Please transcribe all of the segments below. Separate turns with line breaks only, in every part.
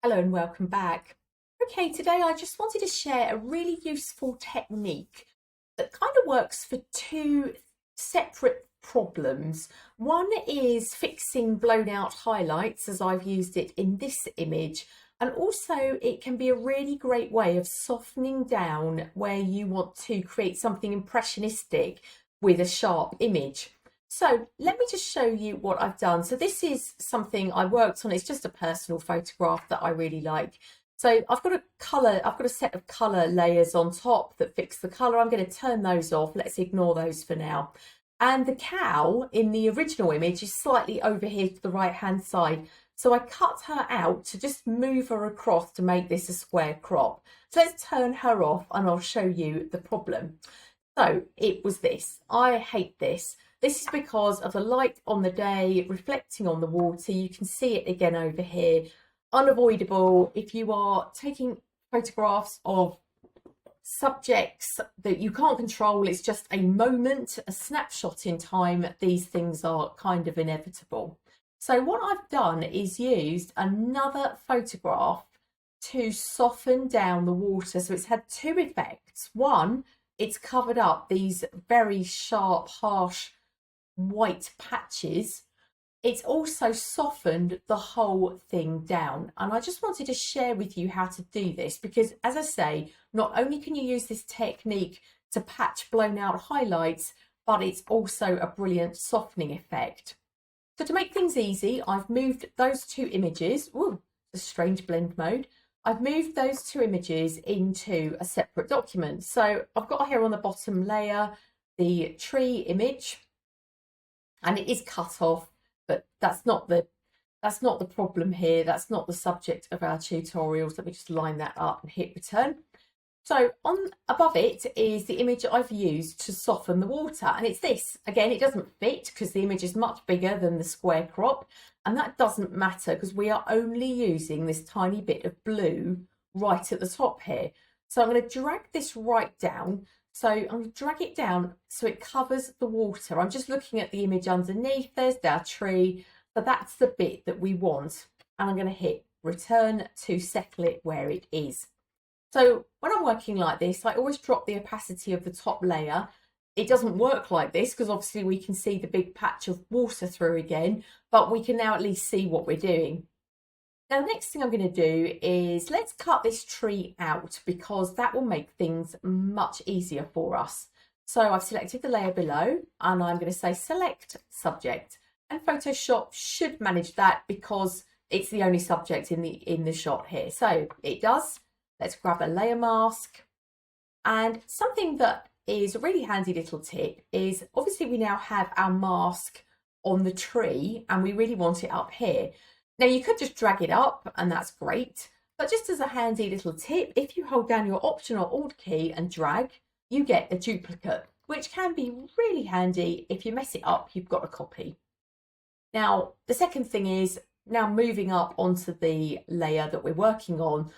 Hello and welcome back. Okay, today I just wanted to share a really useful technique that kind of works for two separate problems. One is fixing blown out highlights as I've used it in this image, and also it can be a really great way of softening down where you want to create something impressionistic with a sharp image. So let me just show you what I've done. So this is something I worked on. It's just a personal photograph that I really like. So I've got a set of colour layers on top that fix the colour. I'm going to turn those off. Let's ignore those for now. And the cow in the original image is slightly over here to the right hand side. So I cut her out to just move her across to make this a square crop. So let's turn her off and I'll show you the problem. So it was this. I hate this. This is because of the light on the day reflecting on the water. You can see it again over here. Unavoidable if you are taking photographs of subjects that you can't control. It's just a moment, a snapshot in time. These things are kind of inevitable. So what I've done is used another photograph to soften down the water. So it's had two effects. One, it's covered up these very sharp, harsh white patches. It's also softened the whole thing down. And I just wanted to share with you how to do this because, as I say, not only can you use this technique to patch blown out highlights, but it's also a brilliant softening effect. So to make things easy, I've moved those two images. Ooh, a strange blend mode. I've moved those two images into a separate document. So I've got here on the bottom layer the tree image, and it is cut off, but that's not the problem here. That's not the subject of our tutorials. Let me just line that up and hit return. So on above it is the image I've used to soften the water, and it's this. Again, it doesn't fit because the image is much bigger than the square crop, and that doesn't matter because we are only using this tiny bit of blue right at the top here. So I'm going to drag this right down. So I'm going to drag it down so it covers the water. I'm just looking at the image underneath. There's our tree. So that's the bit that we want. And I'm going to hit return to settle it where it is. So when I'm working like this, I always drop the opacity of the top layer. It doesn't work like this because obviously we can see the big patch of water through again, but we can now at least see what we're doing. Now, the next thing I'm going to do is let's cut this tree out because that will make things much easier for us. So I've selected the layer below and I'm going to say select subject, and Photoshop should manage that because it's the only subject in the shot here. So it does. Let's grab a layer mask, and something that is a really handy little tip is obviously we now have our mask on the tree and we really want it up here. Now you could just drag it up and that's great, but just as a handy little tip, if you hold down your Option or Alt key and drag, you get a duplicate, which can be really handy. If you mess it up, you've got a copy. Now, the second thing is now moving up onto the layer that we're working on.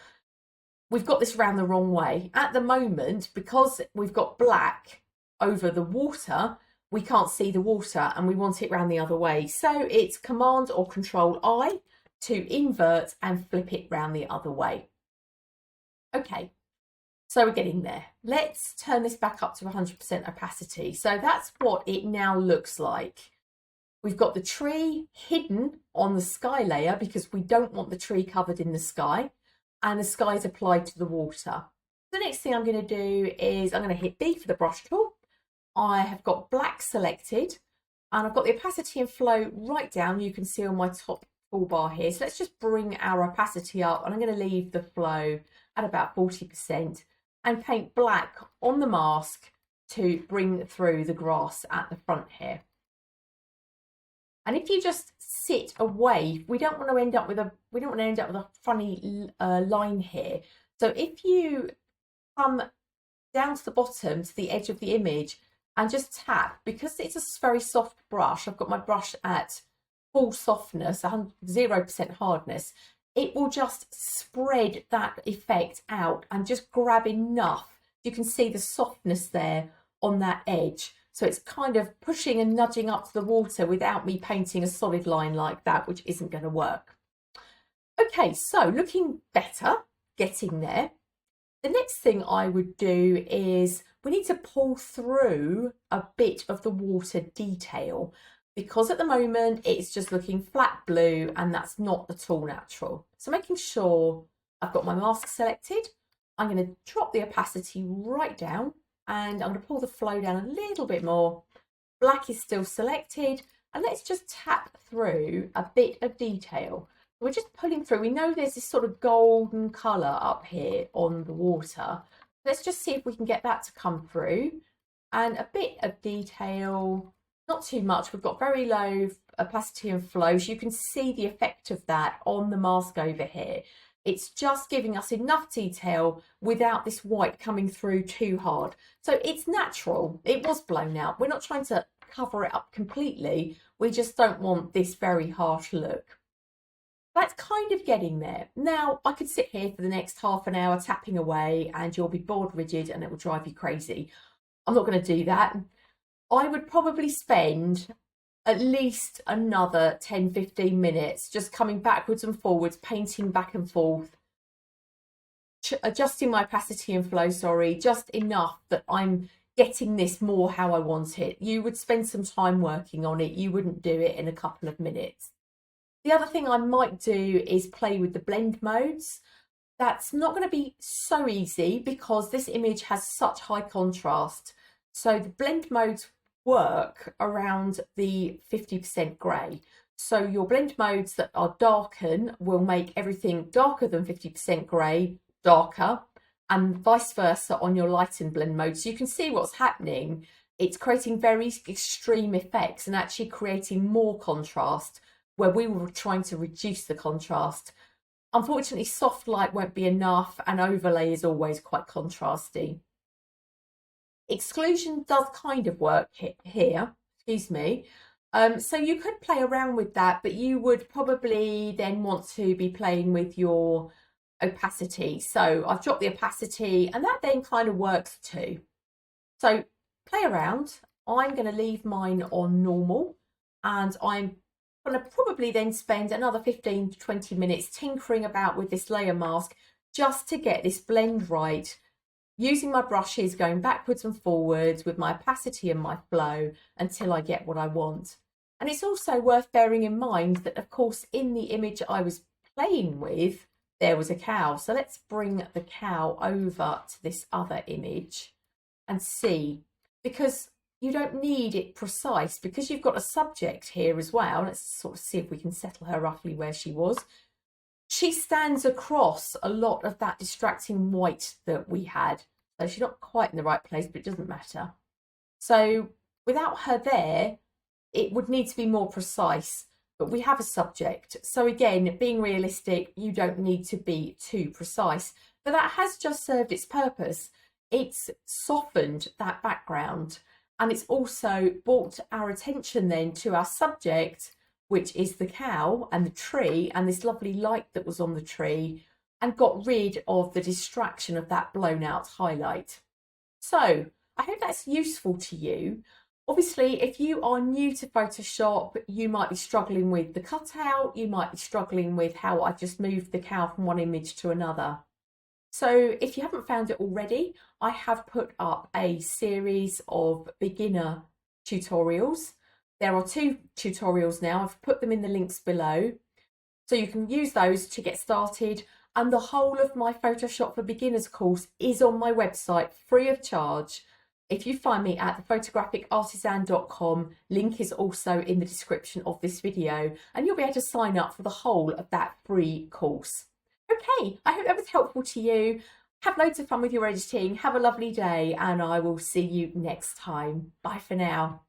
We've got this round the wrong way. At the moment, because we've got black over the water, we can't see the water and we want it round the other way. So it's Command or Control I to invert and flip it round the other way. Okay, so we're getting there. Let's turn this back up to 100% opacity. So that's what it now looks like. We've got the tree hidden on the sky layer because we don't want the tree covered in the sky, and the sky is applied to the water. The next thing I'm going to do is I'm going to hit B for the brush tool. I have got black selected and I've got the opacity and flow right down. You can see on my top toolbar here. So let's just bring our opacity up, and I'm going to leave the flow at about 40% and paint black on the mask to bring through the grass at the front here. And if you just sit away, we don't want to end up with a funny line here. So if you come down to the bottom to the edge of the image and just tap, because it's a very soft brush, I've got my brush at full softness, 0% hardness, it will just spread that effect out and just grab enough. You can see the softness there on that edge. So it's kind of pushing and nudging up to the water without me painting a solid line like that, which isn't going to work. Okay, so looking better, getting there. The next thing I would do is we need to pull through a bit of the water detail because at the moment it's just looking flat blue and that's not at all natural. So making sure I've got my mask selected, I'm going to drop the opacity right down and I'm going to pull the flow down a little bit more. Black is still selected and let's just tap through a bit of detail. We're just pulling through. We know there's this sort of golden colour up here on the water. Let's just see if we can get that to come through. And a bit of detail, not too much. We've got very low opacity and flow. So you can see the effect of that on the mask over here. It's just giving us enough detail without this white coming through too hard. So it's natural. It was blown out. We're not trying to cover it up completely. We just don't want this very harsh look. That's kind of getting there. Now, I could sit here for the next half an hour tapping away and you'll be bored rigid and it will drive you crazy. I'm not going to do that. I would probably spend at least another 10-15 minutes just coming backwards and forwards, painting back and forth, adjusting my opacity and flow, just enough that I'm getting this more how I want it. You would spend some time working on it. You wouldn't do it in a couple of minutes. The other thing I might do is play with the blend modes. That's not going to be so easy because this image has such high contrast. So the blend modes work around the 50% grey. So your blend modes that are darken will make everything darker than 50% grey darker, and vice versa on your lighten blend mode. So you can see what's happening. It's creating very extreme effects and actually creating more contrast where we were trying to reduce the contrast. Unfortunately, soft light won't be enough and overlay is always quite contrasty. Exclusion does kind of work here, excuse me. So you could play around with that, but you would probably then want to be playing with your opacity. So I've dropped the opacity and that then kind of works too. So play around. I'm going to leave mine on normal and I'm going to probably then spend another 15 to 20 minutes tinkering about with this layer mask just to get this blend right, using my brushes, going backwards and forwards with my opacity and my flow until I get what I want. And it's also worth bearing in mind that, of course, in the image I was playing with, there was a cow. So let's bring the cow over to this other image and see, because you don't need it precise because you've got a subject here as well. Let's sort of see if we can settle her roughly where she was. She stands across a lot of that distracting white that we had. So she's not quite in the right place, but it doesn't matter. So without her there, it would need to be more precise, but we have a subject. So again, being realistic, you don't need to be too precise, but that has just served its purpose. It's softened that background. And it's also brought our attention then to our subject, which is the cow and the tree and this lovely light that was on the tree, and got rid of the distraction of that blown out highlight. So I hope that's useful to you. Obviously, if you are new to Photoshop, you might be struggling with the cutout, you might be struggling with how I just moved the cow from one image to another. So if you haven't found it already, I have put up a series of beginner tutorials. There are 2 tutorials now. I've put them in the links below. So you can use those to get started. And the whole of my Photoshop for Beginners course is on my website free of charge. If you find me at thephotographicartisan.com, link is also in the description of this video, and you'll be able to sign up for the whole of that free course. Okay, I hope that was helpful to you. Have loads of fun with your editing. Have a lovely day, and I will see you next time. Bye for now.